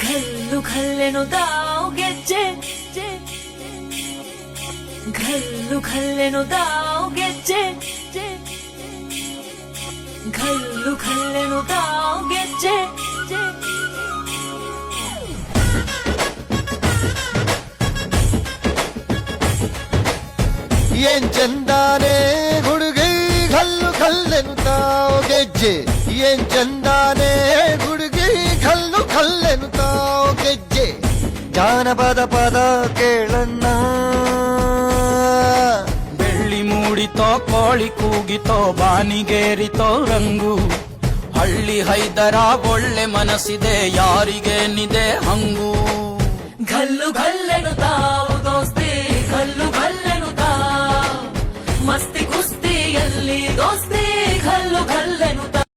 ಘಲ್ಲು ಘಲ್ಲೆನು ತಾವು ಗೆಜ್ಜೆ ಘಲ್ಲು ಘಲ್ಲೆನು ತಾವು ಗೆಜ್ಜೆ ಘಲ್ಲು ಘಲ್ಲೆನು ತಾವು ಗೆಜ್ಜೆ ಏನ್ ಚಂದಾನೆ ಹುಡುಗಿ ಘಲ್ಲು ಘಲ್ಲೆನು ತಾವು ಗೆಜ್ಜೆ ಏನ್ ಚಂದಾನೆ ಹುಡುಗಿ ಘಲ್ಲು ಘಲ್ಲೆನು ತಾವು ಗೆಜ್ಜೆ ಜಾನಪದ ಪದ ಕೇಳಣ್ಣ ಬೆಳ್ಳಿ ಮೂಡಿತೋ ಕೋಳಿ ಕೂಗಿತೋ ಬಾನಿಗೇರಿತೋ ರಂಗು ಹಳ್ಳಿ ಹೈದರ ಒಳ್ಳೆ ಮನಸ್ಸಿದೆ ಯಾರಿಗೇನಿದೆ ಹಂಗು ಘಲ್ಲು ಘಲ್ಲೆನು ತಾವು ದೋಸ್ತಿ ಘಲ್ಲು ಘಲ್ಲೆನು ತಾವು ಮಸ್ತಿ ಕುಸ್ತಿಯಲ್ಲಿ ದೋಸ್ತಿ ಘಲ್ಲು ಘಲ್ಲೆನು ತಾವು